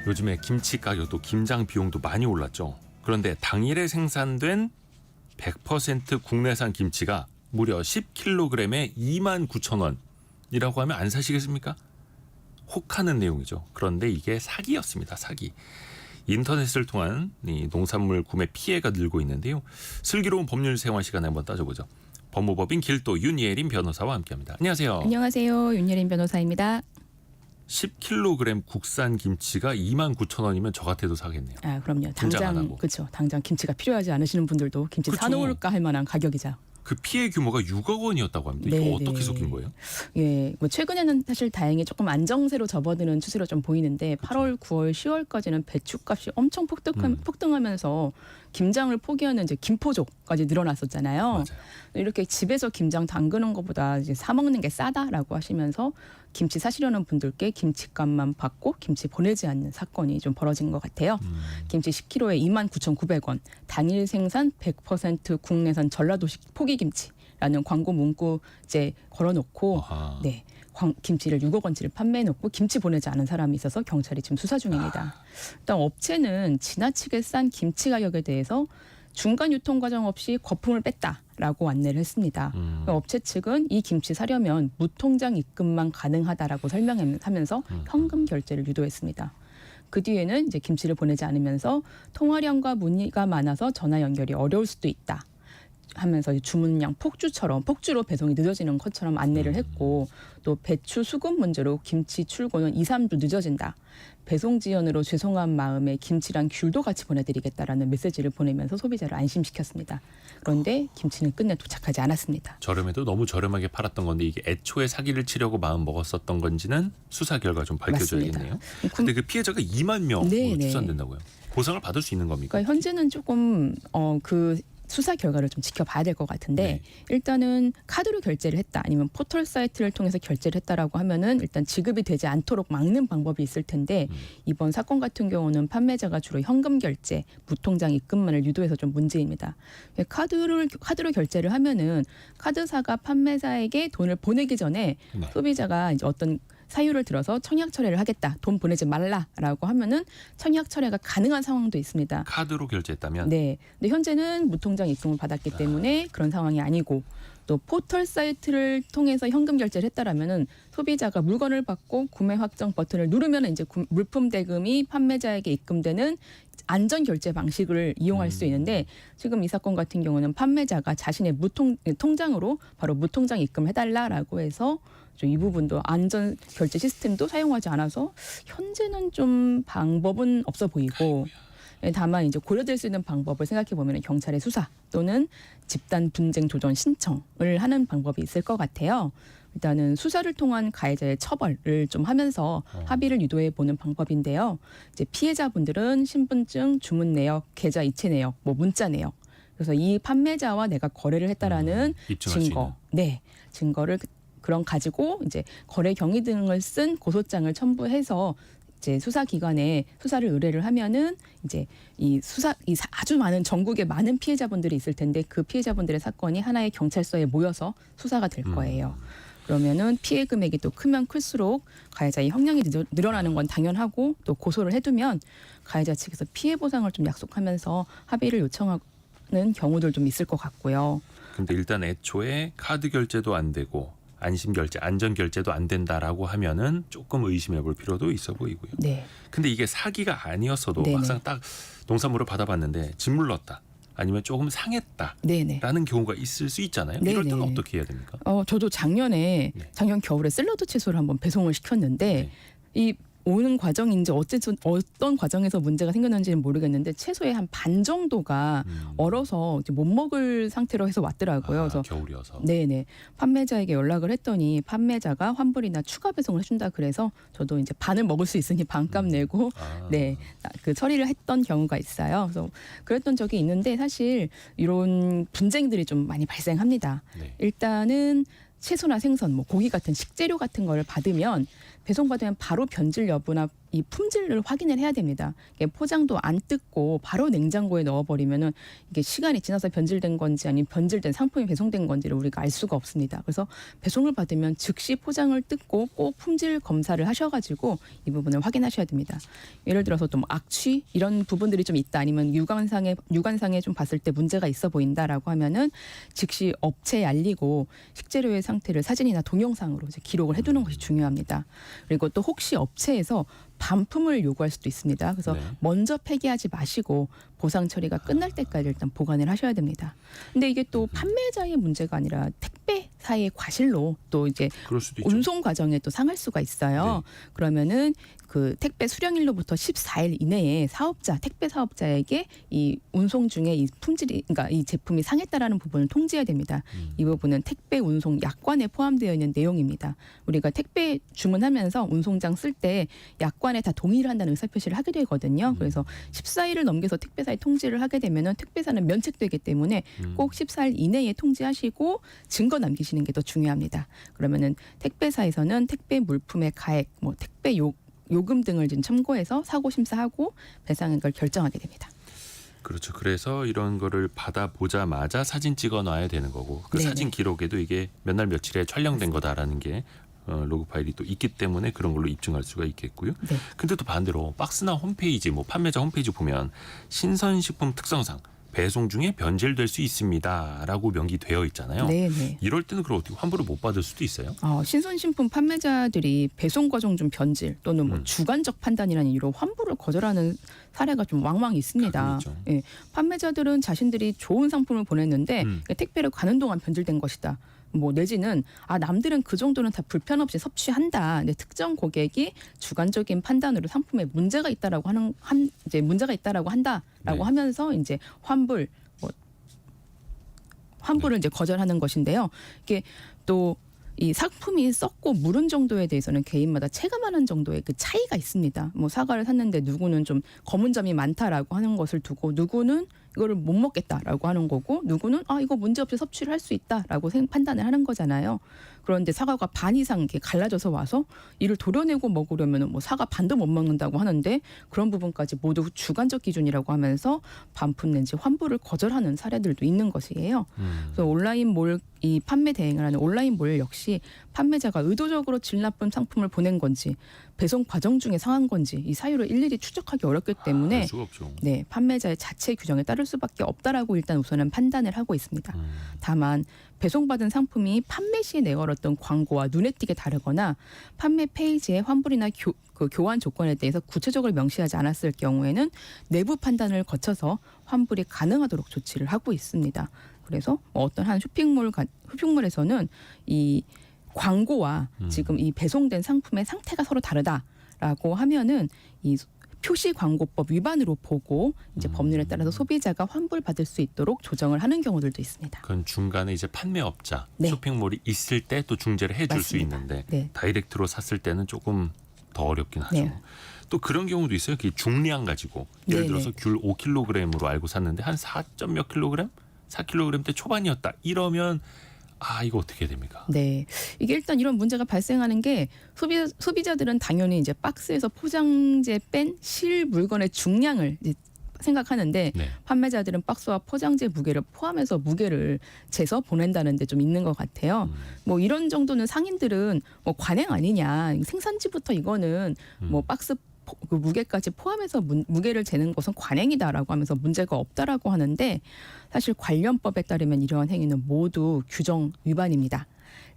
요즘에 김치 가격도 김장 비용도 많이 올랐죠. 그런데 당일에 생산된 100% 국내산 김치가 무려 10kg에 29,000원이라고 하면 안 사시겠습니까? 혹하는 내용이죠. 그런데 이게 사기였습니다. 사기. 인터넷을 통한 이 농산물 구매 피해가 늘고 있는데요. 슬기로운 법률 생활 시간에 한번 따져보죠. 법무법인 길도 윤예린 변호사와 함께합니다. 안녕하세요. 안녕하세요. 윤예린 변호사입니다. 10kg 국산 김치가 29,000원이면 저 같아도 사겠네요. 아, 그럼요. 김장 안 당장 하고. 그렇죠. 당장 김치가 필요하지 않으시는 분들도 김치 그쵸. 사놓을까 할 만한 가격이죠. 그 피해 규모가 6억 원이었다고 합니다. 이거 네, 어떻게 네. 속인 거예요? 예, 뭐 최근에는 사실 다행히 조금 안정세로 접어드는 추세로 좀 보이는데 8월, 9월, 10월까지는 배추값이 엄청 폭등하면서 김장을 포기하는 이제 김포족까지 늘어났었잖아요. 맞아요. 이렇게 집에서 김장 담그는 것보다 이제 사 먹는 게 싸다라고 하시면서 김치 사시려는 분들께 김치값만 받고 김치 보내지 않는 사건이 좀 벌어진 것 같아요. 김치 10kg에 29,900원, 당일 생산 100% 국내산 전라도식 포기김치라는 광고 문구 이제 걸어놓고 아하. 네. 김치를 6억 원치를 판매해놓고 김치 보내지 않은 사람이 있어서 경찰이 지금 수사 중입니다. 일단 업체는 지나치게 싼 김치 가격에 대해서 중간 유통 과정 없이 거품을 뺐다라고 안내를 했습니다. 업체 측은 이 김치 사려면 무통장 입금만 가능하다라고 설명하면서 현금 결제를 유도했습니다. 그 뒤에는 이제 김치를 보내지 않으면서 통화량과 문의가 많아서 전화 연결이 어려울 수도 있다 하면서 주문량 폭주로 배송이 늦어지는 것처럼 안내를 했고, 또 배추 수급 문제로 김치 출고는 2, 3주 늦어진다. 배송 지연으로 죄송한 마음에 김치랑 귤도 같이 보내드리겠다라는 메시지를 보내면서 소비자를 안심시켰습니다. 그런데 김치는 끝내 도착하지 않았습니다. 저렴해도 너무 저렴하게 팔았던 건데 이게 애초에 사기를 치려고 마음 먹었었던 건지는 수사 결과 좀 밝혀져야겠네요. 근데 그 피해자가 2만 명으로 추산된다고요. 보상을 받을 수 있는 겁니까? 그러니까 현재는 조금 그 수사 결과를 좀 지켜봐야 될 것 같은데, 네. 일단은 카드로 결제를 했다 아니면 포털 사이트를 통해서 결제를 했다라고 하면은 일단 지급이 되지 않도록 막는 방법이 있을 텐데, 이번 사건 같은 경우는 판매자가 주로 현금 결제, 무통장 입금만을 유도해서 좀 문제입니다. 카드로 결제를 하면은 카드사가 판매자에게 돈을 보내기 전에 네. 소비자가 이제 어떤 사유를 들어서 청약 철회를 하겠다, 돈 보내지 말라라고 하면은 청약 철회가 가능한 상황도 있습니다. 카드로 결제했다면? 네. 근데 현재는 무통장 입금을 받았기 때문에 그런 상황이 아니고, 또 포털 사이트를 통해서 현금 결제를 했다라면은 소비자가 물건을 받고 구매 확정 버튼을 누르면 이제 물품 대금이 판매자에게 입금되는 안전 결제 방식을 이용할 수 있는데, 지금 이 사건 같은 경우는 판매자가 자신의 통장으로 바로 무통장 입금을 해달라라고 해서 이 부분도 안전 결제 시스템도 사용하지 않아서 현재는 좀 방법은 없어 보이고, 다만 이제 고려될 수 있는 방법을 생각해 보면 경찰의 수사 또는 집단 분쟁 조정 신청을 하는 방법이 있을 것 같아요. 일단은 수사를 통한 가해자의 처벌을 좀 하면서 합의를 유도해 보는 방법인데요. 이제 피해자분들은 신분증, 주문 내역, 계좌 이체 내역, 뭐 문자 내역, 그래서 이 판매자와 내가 거래를 했다라는 입증할 수 증거, 증거를 그런 가지고 이제 거래 경위 등을 쓴 고소장을 첨부해서 이제 수사기관에 수사를 의뢰를 하면은 이제 아주 많은 전국에 많은 피해자분들이 있을 텐데, 그 피해자분들의 사건이 하나의 경찰서에 모여서 수사가 될 거예요. 그러면은 피해 금액이 또 크면 클수록 가해자의 형량이 늘어나는 건 당연하고, 또 고소를 해두면 가해자 측에서 피해 보상을 좀 약속하면서 합의를 요청하는 경우들 좀 있을 것 같고요. 근데 일단 애초에 카드 결제도 안 되고 안심 결제, 안전 결제도 안 된다라고 하면은 조금 의심해 볼 필요도 있어 보이고요. 네. 근데 이게 사기가 아니었어도 네네. 막상 딱 농산물을 받아봤는데 짓물렀다, 아니면 조금 상했다라는 네네. 경우가 있을 수 있잖아요. 네네. 이럴 때는 어떻게 해야 됩니까? 저도 작년 겨울에 샐러드 채소를 한번 배송을 시켰는데, 이 오는 과정인지 어떤 과정에서 문제가 생겼는지는 모르겠는데 채소의 한 반 정도가 얼어서 이제 못 먹을 상태로 해서 왔더라고요. 그래서 겨울이어서. 네네. 판매자에게 연락을 했더니 판매자가 환불이나 추가 배송을 해준다 그래서 저도 이제 반을 먹을 수 있으니 반값 내고 그 처리를 했던 경우가 있어요. 그래서 그랬던 적이 있는데, 사실 이런 분쟁들이 좀 많이 발생합니다. 네. 일단은 채소나 생선, 뭐 고기 같은 식재료 같은 걸 받으면 배송받으면 바로 변질 여부나 이 품질을 확인을 해야 됩니다. 이게 포장도 안 뜯고 바로 냉장고에 넣어버리면은 이게 시간이 지나서 변질된 건지 아니면 변질된 상품이 배송된 건지를 우리가 알 수가 없습니다. 그래서 배송을 받으면 즉시 포장을 뜯고 꼭 품질 검사를 하셔가지고 이 부분을 확인하셔야 됩니다. 예를 들어서 또 뭐 악취 이런 부분들이 좀 있다 아니면 유관상에 좀 봤을 때 문제가 있어 보인다라고 하면은 즉시 업체에 알리고 식재료의 상태를 사진이나 동영상으로 이제 기록을 해두는 것이 중요합니다. 그리고 또 혹시 업체에서 반품을 요구할 수도 있습니다. 그래서 네. 먼저 폐기하지 마시고 보상 처리가 끝날 때까지 일단 보관을 하셔야 됩니다. 근데 이게 또 판매자의 문제가 아니라 택배사의 과실로 또 이제 그럴 수도 있죠. 운송 과정에 또 상할 수가 있어요. 그러면은 그 택배 수령일로부터 14일 이내에 택배 사업자에게 이 운송 중에 이 품질이, 그러니까 이 제품이 상했다라는 부분을 통지해야 됩니다. 이 부분은 택배 운송 약관에 포함되어 있는 내용입니다. 우리가 택배 주문하면서 운송장 쓸 때 약관에 다 동의를 한다는 의사표시를 하게 되거든요. 그래서 14일을 넘겨서 택배사에 통지를 하게 되면은 택배사는 면책되기 때문에 꼭 14일 이내에 통지하시고 증거 남기시는 게 더 중요합니다. 그러면은 택배사에서는 택배 물품의 가액, 뭐 택배 요금 등을 좀 참고해서 사고 심사하고 배상액을 결정하게 됩니다. 그렇죠. 그래서 이런 거를 받아보자마자 사진 찍어 놔야 되는 거고 그 네네. 사진 기록에도 이게 몇 날 며칠에 촬영된 거다라는 게 로그 파일이 또 있기 때문에 그런 걸로 입증할 수가 있겠고요. 네. 근데 또 반대로 박스나 홈페이지, 뭐 판매자 홈페이지 보면 신선식품 특성상 배송 중에 변질될 수 있습니다라고 명기되어 있잖아요. 네. 이럴 때는 그럼 어떻게 환불을 못 받을 수도 있어요? 신선식품 판매자들이 배송 과정 중 변질 또는 뭐 주관적 판단이라는 이유로 환불을 거절하는 사례가 좀 왕왕 있습니다. 가끔 있죠. 예, 판매자들은 자신들이 좋은 상품을 보냈는데 택배를 가는 동안 변질된 것이다. 뭐 내지는 남들은 그 정도는 다 불편 없이 섭취한다. 근데 특정 고객이 주관적인 판단으로 상품에 문제가 있다라고 문제가 있다라고 한다라고 네. 하면서 이제 환불을 이제 거절하는 것인데요. 이게 또 이 상품이 썩고 무른 정도에 대해서는 개인마다 체감하는 정도의 그 차이가 있습니다. 뭐 사과를 샀는데 누구는 좀 검은 점이 많다라고 하는 것을 두고 누구는 이거를 못 먹겠다라고 하는 거고 누구는 이거 문제없이 섭취를 할 수 있다라고 판단을 하는 거잖아요. 그런데 사과가 반 이상 이렇게 갈라져서 와서 이를 도려내고 먹으려면 뭐 사과 반도 못 먹는다고 하는데 그런 부분까지 모두 주관적 기준이라고 하면서 반품 내지 환불을 거절하는 사례들도 있는 것이에요. 그래서 온라인몰 이 판매 대행을 하는 온라인몰 역시 판매자가 의도적으로 질 나쁜 상품을 보낸 건지 배송 과정 중에 상한 건지 이 사유를 일일이 추적하기 어렵기 때문에 알 수가 없죠. 네, 판매자의 자체 규정에 따를 수밖에 없다라고 일단 우선은 판단을 하고 있습니다. 다만 배송받은 상품이 판매 시에 내걸었던 광고와 눈에 띄게 다르거나 판매 페이지에 환불이나 교환 조건에 대해서 구체적으로 명시하지 않았을 경우에는 내부 판단을 거쳐서 환불이 가능하도록 조치를 하고 있습니다. 그래서 어떤 한 쇼핑몰에서는 이 광고와 지금 이 배송된 상품의 상태가 서로 다르다라고 하면은 이 표시 광고법 위반으로 보고 이제 법률에 따라서 소비자가 환불받을 수 있도록 조정을 하는 경우들도 있습니다. 그건 중간에 이제 판매업자, 네. 쇼핑몰이 있을 때 또 중재를 해줄 수 맞습니다. 있는데 네. 다이렉트로 샀을 때는 조금 더 어렵긴 하죠. 네. 또 그런 경우도 있어요. 그 중량 가지고 예를 네네. 들어서 귤 5kg으로 알고 샀는데 한 4점 몇 킬로그램? 4kg 초반이었다. 이러면 이거 어떻게 해야 됩니까? 네, 이게 일단 이런 문제가 발생하는 게 소비자들은 당연히 이제 박스에서 포장재 뺀 실 물건의 중량을 이제 생각하는데 네. 판매자들은 박스와 포장재 무게를 포함해서 무게를 재서 보낸다는 데 좀 있는 것 같아요. 뭐 이런 정도는 상인들은 뭐 관행 아니냐, 생산지부터 이거는 뭐 박스 그 무게까지 포함해서 무게를 재는 것은 관행이다라고 하면서 문제가 없다라고 하는데 사실 관련법에 따르면 이러한 행위는 모두 규정 위반입니다.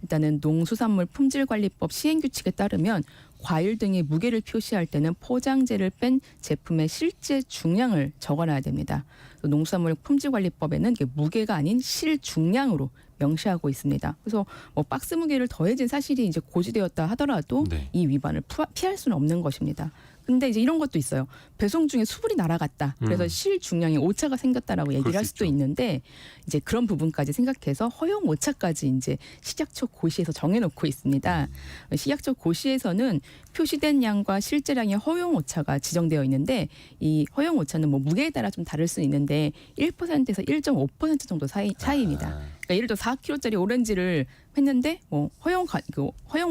일단은 농수산물 품질관리법 시행규칙에 따르면 과일 등의 무게를 표시할 때는 포장재를 뺀 제품의 실제 중량을 적어놔야 됩니다. 농수산물 품질관리법에는 이게 무게가 아닌 실중량으로 명시하고 있습니다. 그래서 뭐 박스 무게를 더해진 사실이 이제 고지되었다 하더라도 네. 이 위반을 피할 수는 없는 것입니다. 근데 이제 이런 것도 있어요. 배송 중에 수분이 날아갔다. 그래서 실 중량에 오차가 생겼다라고 얘기를 할 수도 있죠. 있는데 이제 그런 부분까지 생각해서 허용 오차까지 이제 식약처 고시에서 정해놓고 있습니다. 식약처 고시에서는 표시된 양과 실제량의 허용 오차가 지정되어 있는데 이 허용 오차는 뭐 무게에 따라 좀 다를 수 있는데 1%에서 1.5% 정도 차이입니다. 그러니까 예를 들어 4kg짜리 오렌지를 했는데 뭐 허용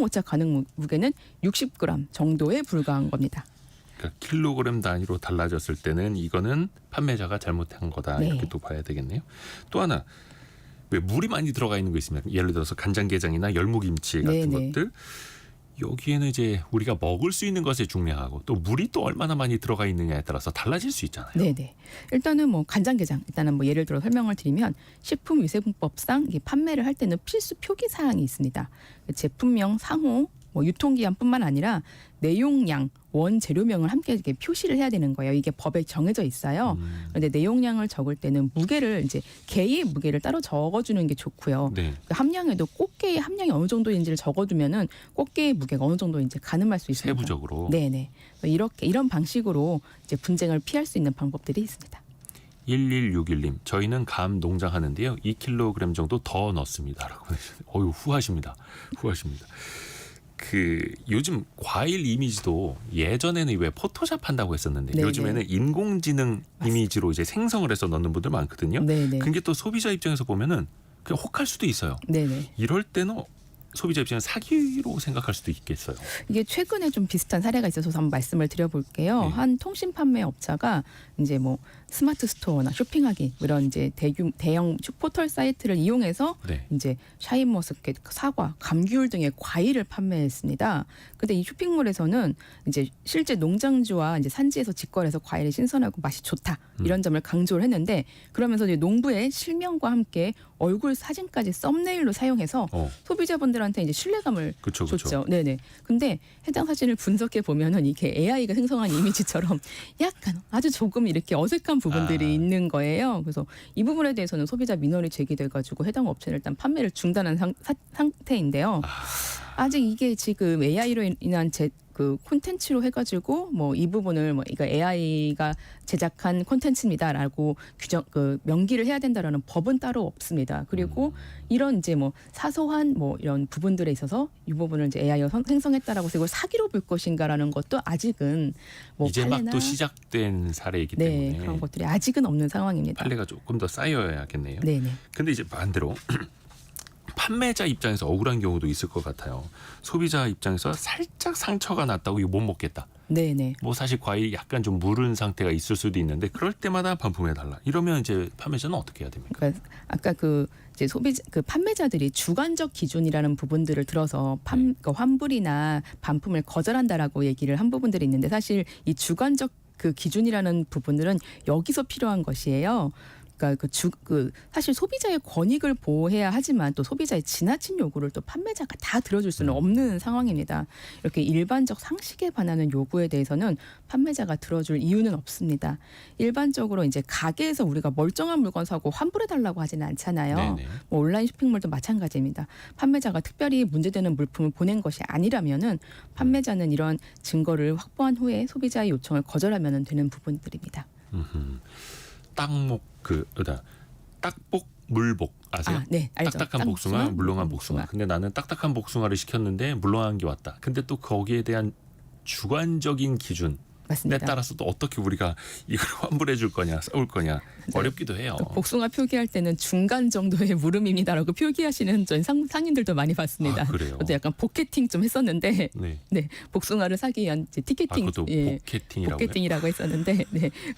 오차 가능 무게는 60g 정도에 불과한 겁니다. 그러니까 킬로그램 단위로 달라졌을 때는 이거는 판매자가 잘못한 거다. 네. 이렇게 또 봐야 되겠네요. 또 하나 왜 물이 많이 들어가 있는 거 있으면 예를 들어서 간장게장이나 열무김치 같은 네네. 것들 여기에는 이제 우리가 먹을 수 있는 것에 중요하고 또 물이 또 얼마나 많이 들어가 있느냐에 따라서 달라질 수 있잖아요. 네네. 일단은 뭐 간장게장 일단은 뭐 예를 들어 설명을 드리면 식품위생법상 이게 판매를 할 때는 필수 표기 사항이 있습니다. 제품명, 상호, 뭐 유통기한뿐만 아니라 내용량, 원재료명을 함께 이렇게 표시를 해야 되는 거예요. 이게 법에 정해져 있어요. 그런데 내용량을 적을 때는 무게를 이제 개의 무게를 따로 적어주는 게 좋고요. 네. 그 함량에도 꽃게의 함량이 어느 정도인지를 적어두면은 꽃게의 무게가 어느 정도인지 가늠할 수 있습니다. 세부적으로. 네네. 이런 방식으로 이제 분쟁을 피할 수 있는 방법들이 있습니다. 1161님, 저희는 감 농장 하는데요. 2kg 정도 더 넣습니다라고 보내주셨어요. 어유 후하십니다. 후하십니다. 그 요즘 과일 이미지도 예전에는 왜 포토샵 한다고 했었는데 네네. 요즘에는 인공지능 이미지로 이제 생성을 해서 넣는 분들 많거든요. 네네. 그게 또 소비자 입장에서 보면은 그냥 혹할 수도 있어요. 네네. 이럴 때는 소비자 입장에서 사기로 생각할 수도 있겠어요. 이게 최근에 좀 비슷한 사례가 있어서 한번 말씀을 드려볼게요. 네. 한 통신 판매 업자가 이제 뭐 스마트 스토어나 쇼핑하기 이런 이제 대형 포털 사이트를 이용해서 네. 이제 샤인머스켓, 사과, 감귤 등의 과일을 판매했습니다. 근데 이 쇼핑몰에서는 이제 실제 농장주와 이제 산지에서 직거래해서 과일이 신선하고 맛이 좋다 이런 점을 강조를 했는데 그러면서 이제 농부의 실명과 함께 얼굴 사진까지 썸네일로 사용해서 소비자분들한테 이제 신뢰감을 그쵸. 줬죠. 네네. 근데 해당 사진을 분석해 보면은 이게 AI가 생성한 이미지처럼 약간 아주 조금 이렇게 어색한 부분들이 있는 거예요. 그래서 이 부분에 대해서는 소비자 민원이 제기돼가지고 해당 업체는 일단 판매를 중단한 상태인데요. 아직 이게 지금 AI로 인한 그 콘텐츠로 해가지고 뭐 이 부분을 뭐 이거 AI가 제작한 콘텐츠입니다라고 명기를 해야 된다라는 법은 따로 없습니다. 그리고 이런 이제 뭐 사소한 뭐 이런 부분들에 있어서 이 부분을 이제 AI가 생성했다라고 해서 이걸 사기로 볼 것인가라는 것도 아직은 뭐 이제 막 또 시작된 사례이기 때문에 그런 것들이 아직은 없는 상황입니다. 판례가 조금 더 쌓여야겠네요. 네네. 근데 이제 반대로 판매자 입장에서 억울한 경우도 있을 것 같아요. 소비자 입장에서 살짝 상처가 났다고 이거 못 먹겠다. 네네. 뭐 사실 과일이 약간 좀 무른 상태가 있을 수도 있는데 그럴 때마다 반품해 달라. 이러면 이제 판매자는 어떻게 해야 됩니까? 그러니까 아까 이제 판매자들이 주관적 기준이라는 부분들을 들어서 그러니까 환불이나 반품을 거절한다라고 얘기를 한 부분들이 있는데 사실 이 주관적 그 기준이라는 부분들은 여기서 필요한 것이에요. 그러니까 사실 소비자의 권익을 보호해야 하지만 또 소비자의 지나친 요구를 또 판매자가 다 들어줄 수는 없는 상황입니다. 이렇게 일반적 상식에 반하는 요구에 대해서는 판매자가 들어줄 이유는 없습니다. 일반적으로 이제 가게에서 우리가 멀쩡한 물건 사고 환불해 달라고 하지는 않잖아요. 네네. 뭐 온라인 쇼핑몰도 마찬가지입니다. 판매자가 특별히 문제되는 물품을 보낸 것이 아니라면은 판매자는 이런 증거를 확보한 후에 소비자의 요청을 거절하면 되는 부분들입니다. 딱복 물복 아세요? 네, 알죠. 딱딱한 복숭아, 물렁한 복숭아. 근데 나는 딱딱한 복숭아를 시켰는데 물렁한 게 왔다. 근데 또 거기에 대한 주관적인 기준에 맞습니다. 따라서 또 어떻게 우리가 이걸 환불해 줄 거냐, 싸울 거냐 어렵기도 해요. 복숭아 표기할 때는 중간 정도의 물음입니다라고 표기하시는 전 상인들도 많이 봤습니다. 아, 그래요? 저도 약간 복캐팅 좀 했었는데 네. 복숭아를 사기 위한 이제 티켓팅, 그것도 복캐팅이라고요? 복캐팅이라고 했었는데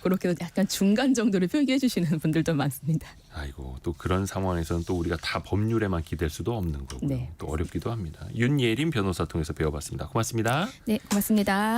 그렇게 해서 약간 중간 정도를 표기해 주시는 분들도 많습니다. 아이고 또 그런 상황에서는 또 우리가 다 법률에만 기댈 수도 없는 거고요. 네. 또 어렵기도 합니다. 윤예림 변호사 통해서 배워봤습니다. 고맙습니다. 네, 고맙습니다.